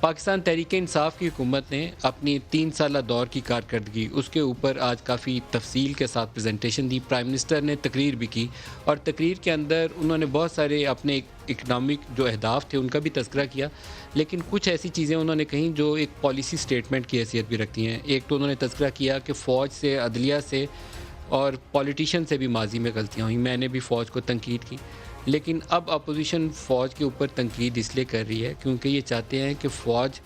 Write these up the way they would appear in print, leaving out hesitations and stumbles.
پاکستان تحریک انصاف کی حکومت نے اپنی 3 سالہ دور کی کارکردگی اس کے اوپر آج کافی تفصیل کے ساتھ پریزنٹیشن دی. پرائم منسٹر نے تقریر بھی کی اور تقریر کے اندر انہوں نے بہت سارے اپنے اکنامک جو اہداف تھے ان کا بھی تذکرہ کیا، لیکن کچھ ایسی چیزیں انہوں نے کہیں جو ایک پالیسی سٹیٹمنٹ کی حیثیت بھی رکھتی ہیں. ایک تو انہوں نے تذکرہ کیا کہ فوج سے، عدلیہ سے اور پولیٹیشین سے بھی ماضی میں غلطیاں ہوئیں. میں نے بھی فوج کو تنقید کی، لیکن اب اپوزیشن فوج کے اوپر تنقید اس لیے کر رہی ہے کیونکہ یہ چاہتے ہیں کہ فوج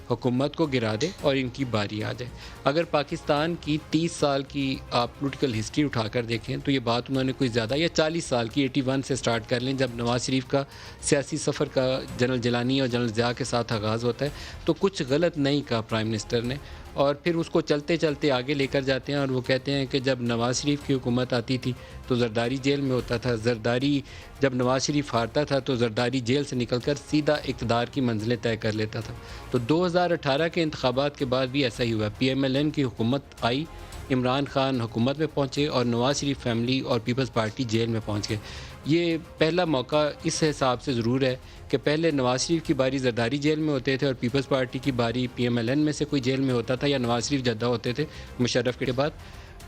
حکومت کو گرا دے اور ان کی باری آ جائے. اگر پاکستان کی 30 سال کی آپ پولیٹیکل ہسٹری اٹھا کر دیکھیں تو یہ بات انہوں نے کوئی زیادہ، یا 40 سال کی 81 سے سٹارٹ کر لیں جب نواز شریف کا سیاسی سفر کا جنرل جیلانی اور جنرل ضیاء کے ساتھ آغاز ہوتا ہے، تو کچھ غلط نہیں کہا پرائم منسٹر نے، اور پھر اس کو چلتے چلتے آگے لے کر جاتے ہیں. اور وہ کہتے ہیں کہ جب نواز شریف کی حکومت آتی تھی تو زرداری جیل میں ہوتا تھا، زرداری جب نواز شریف ہارتا تھا تو زرداری جیل سے نکل کر سیدھا اقتدار کی منزلیں طے کر لیتا تھا. تو 2018 کے انتخابات کے بعد بھی ایسا ہی ہوا. پی ایم ایل این کی حکومت آئی، عمران خان حکومت میں پہنچے اور نواز شریف فیملی اور پیپلز پارٹی جیل میں پہنچ گئے. یہ پہلا موقع اس حساب سے ضرور ہے کہ پہلے نواز شریف کی باری زرداری جیل میں ہوتے تھے اور پیپلز پارٹی کی باری پی ایم ایل این میں سے کوئی جیل میں ہوتا تھا، یا نواز شریف جدہ ہوتے تھے مشرف کے بعد.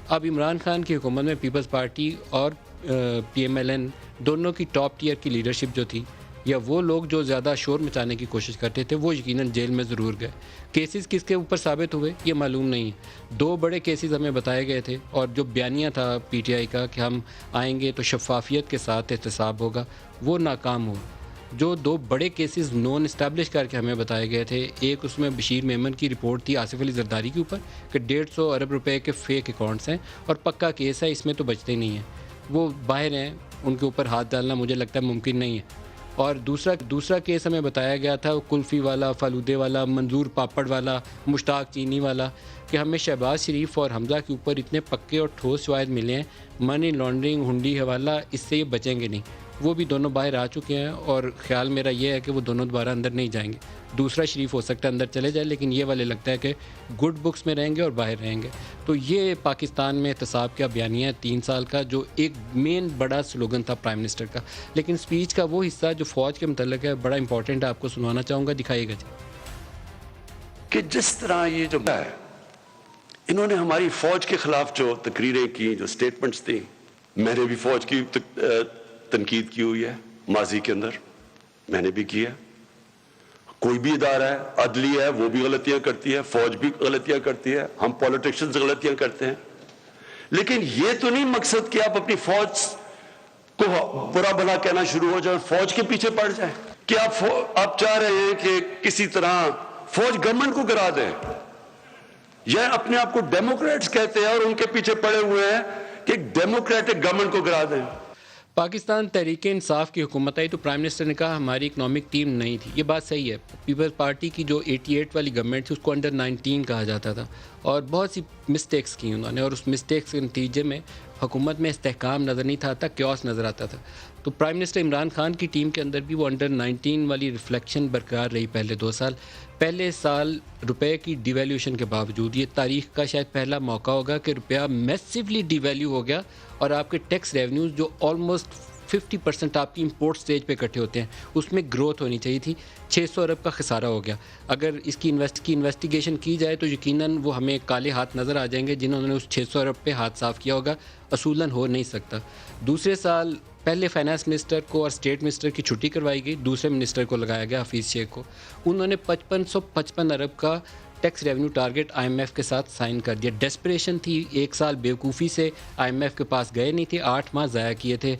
اب عمران خان کی حکومت میں پیپلز پارٹی اور پی ایم ایل این دونوں کی ٹاپ ٹیئر کی لیڈرشپ جو تھی، یا وہ لوگ جو زیادہ شور مچانے کی کوشش کرتے تھے، وہ یقیناً جیل میں ضرور گئے. کیسز کس کے اوپر ثابت ہوئے یہ معلوم نہیں ہے. 2 بڑے کیسز ہمیں بتائے گئے تھے، اور جو بیانیہ تھا پی ٹی آئی کا کہ ہم آئیں گے تو شفافیت کے ساتھ احتساب ہوگا، وہ ناکام ہوا. جو 2 بڑے کیسز نون اسٹیبلش کر کے ہمیں بتائے گئے تھے، ایک اس میں بشیر میمن کی رپورٹ تھی آصف علی زرداری کے اوپر کہ 150 ارب روپے کے فیک اکاؤنٹس ہیں اور پکا کیس ہے، اس میں تو بچتے نہیں ہیں، وہ باہر ہیں، ان کے اوپر ہاتھ ڈالنا مجھے لگتا ہے ممکن نہیں ہے. اور دوسرا کیس ہمیں بتایا گیا تھا کلفی والا، فالودے والا، منظور پاپڑ والا، مشتاق چینی والا، کہ ہمیں شہباز شریف اور حمزہ کے اوپر اتنے پکے اور ٹھوس شواہد ملے ہیں، منی لانڈرنگ، ہنڈی حوالہ، اس سے یہ بچیں گے نہیں. وہ بھی دونوں باہر آ چکے ہیں، اور خیال میرا یہ ہے کہ وہ دونوں دوبارہ اندر نہیں جائیں گے. دوسرا شریف ہو سکتا ہے اندر چلے جائے، لیکن یہ والے لگتا ہے کہ گڈ بکس میں رہیں گے اور باہر رہیں گے. تو یہ پاکستان میں احتساب کا بیانیہ ہے 3 سال کا، جو ایک مین بڑا سلوگن تھا پرائم منسٹر کا. لیکن سپیچ کا وہ حصہ جو فوج کے متعلق ہے بڑا امپورٹنٹ ہے، آپ کو سنوانا چاہوں گا، دکھائیے گا جی. کہ جس طرح یہ جو ہے انہوں نے ہماری فوج کے خلاف جو تقریریں کی، جو سٹیٹمنٹس دی، میں نے بھی فوج کی تنقید کی ہوئی ہے ماضی کے اندر، میں نے بھی کی ہے. کوئی بھی ادارہ ہے، عدلیہ ہے، وہ بھی غلطیاں کرتی ہے، فوج بھی غلطیاں کرتی ہے، ہم پولیٹیشنز غلطیاں کرتے ہیں. لیکن یہ تو نہیں مقصد کہ آپ اپنی فوج کو برا بھلا کہنا شروع ہو جائیں، فوج کے پیچھے پڑ جائیں. کہ آپ چاہ رہے ہیں کہ کسی طرح فوج گورنمنٹ کو گرا دیں، یا اپنے آپ کو ڈیموکریٹس کہتے ہیں اور ان کے پیچھے پڑے ہوئے ہیں کہ ڈیموکریٹک گورنمنٹ کو گرا دیں. پاکستان تحریک انصاف کی حکومت آئی تو پرائم منسٹر نے کہا ہماری اکنامک ٹیم نہیں تھی. یہ بات صحیح ہے. پیپلز پارٹی کی جو 88 والی گورنمنٹ تھی اس کو انڈر 19 کہا جاتا تھا، اور بہت سی مسٹیکس کی انہوں نے، اور اس مسٹیکس کے نتیجے میں حکومت میں استحکام نظر نہیں تھا آتا، کیوس نظر آتا تھا. تو پرائم منسٹر عمران خان کی ٹیم کے اندر بھی وہ انڈر 19 والی ریفلیکشن برقرار رہی پہلے 2 سال. پہلے سال روپے کی ڈی ویلیوشن کے باوجود، یہ تاریخ کا شاید پہلا موقع ہوگا کہ روپیہ میسیولی ڈی ویلیو ہو گیا، اور آپ کے ٹیکس ریونیوز جو آلموسٹ 50% آپ کی امپورٹ سٹیج پہ اکٹھے ہوتے ہیں، اس میں گروتھ ہونی چاہیے تھی. 600 ارب کا خسارہ ہو گیا. اگر اس کی انویسٹیگیشن کی جائے تو یقیناً وہ ہمیں کالے ہاتھ نظر آ جائیں گے جنہوں نے اس 600 ارب پہ ہاتھ صاف کیا ہوگا. اصولاً ہو نہیں سکتا. دوسرے سال پہلے فائنانس منسٹر کو اور اسٹیٹ منسٹر کی چھٹی کروائی گئی، دوسرے منسٹر کو لگایا گیا حفیظ شیخ کو. انہوں نے 5555 ارب کا tax revenue target I M F کے ساتھ سائن کر دیا. ڈیسپریشن تھی، 1 سال بیوقوفی سے آئی ایم ایف کے پاس گئے نہیں تھے، 8 ماہ ضائع کیے تھے.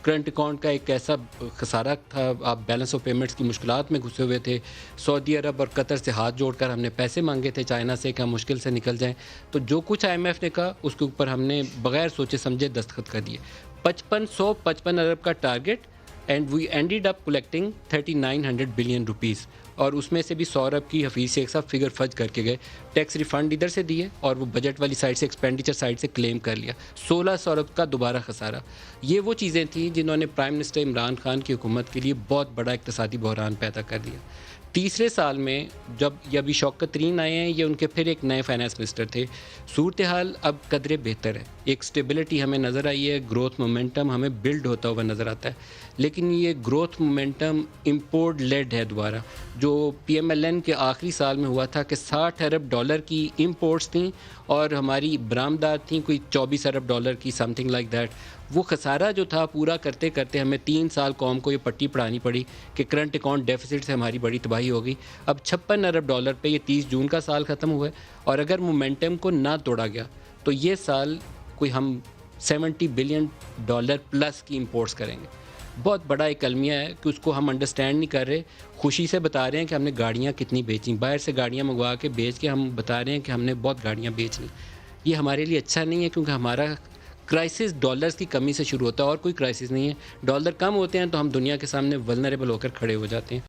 کرنٹ اکاؤنٹ کا ایک ایسا خسارہ تھا، آپ بیلنس آف پیمنٹس کی مشکلات میں گھسے ہوئے تھے. سعودی عرب اور قطر سے ہاتھ جوڑ کر ہم نے پیسے مانگے تھے چائنا سے کہ ہم مشکل سے نکل جائیں. تو جو کچھ آئی ایم ایف نے کہا اس کے اوپر ہم نے بغیر سوچے سمجھے دستخط کر دیے. 5555 ارب کا target, and we ended up collecting 3900 billion rupees, اور اس میں سے بھی 100 ارب کی حفیظ سے ایک صاحب فگر فرض کر کے گئے. ٹیکس ریفنڈ ادھر سے دیے اور وہ بجٹ والی سائڈ سے، ایکسپینڈیچر سائڈ سے کلیم کر لیا. 1600 ارب کا دوبارہ خسارہ. یہ وہ چیزیں تھیں جنہوں نے پرائم منسٹر عمران خان کی حکومت کے لیے بہت بڑا اقتصادی بحران پیدا کر دیا. تیسرے سال میں جب یہ ابھی شوکت ترین آئے ہیں، یہ ان کے پھر ایک نئے فائنانس منسٹر تھے، صورتحال اب قدرے بہتر ہے، ایک سٹیبلٹی ہمیں نظر آئی ہے، گروتھ مومنٹم ہمیں بلڈ ہوتا ہوا نظر آتا ہے، لیکن یہ گروتھ مومنٹم امپورٹ لیڈ ہے دوبارہ، جو پی ایم ایل این کے آخری سال میں ہوا تھا کہ $60 ارب کی امپورٹس تھیں اور ہماری برآمدات تھیں کوئی $24 ارب کی، سم تھنگ لائک دیٹ۔ وہ خسارہ جو تھا پورا کرتے کرتے ہمیں 3 سال قوم کو یہ پٹی پڑھانی پڑی کہ کرنٹ اکاؤنٹ ڈیفیسٹ سے ہماری بڑی تباہی ہوگی۔ اب $56 ارب پہ یہ 30 جون کا سال ختم ہوا ہے، اور اگر مومنٹم کو نہ توڑا گیا تو یہ سال کوئی ہم $70 بلین پلس کی امپورٹس کریں گے۔ بہت بڑا ایک المیہ ہے کہ اس کو ہم انڈرسٹینڈ نہیں کر رہے، خوشی سے بتا رہے ہیں کہ ہم نے گاڑیاں کتنی بیچیں، باہر سے گاڑیاں منگوا کے بیچ کے ہم بتا رہے ہیں کہ ہم نے بہت گاڑیاں بیچ لیں۔ یہ ہمارے لیے اچھا نہیں ہے، کیونکہ ہمارا کرائسس ڈالرز کی کمی سے شروع ہوتا ہے، اور کوئی کرائسس نہیں ہے۔ ڈالر کم ہوتے ہیں تو ہم دنیا کے سامنے ولنریبل ہو کر کھڑے ہو جاتے ہیں۔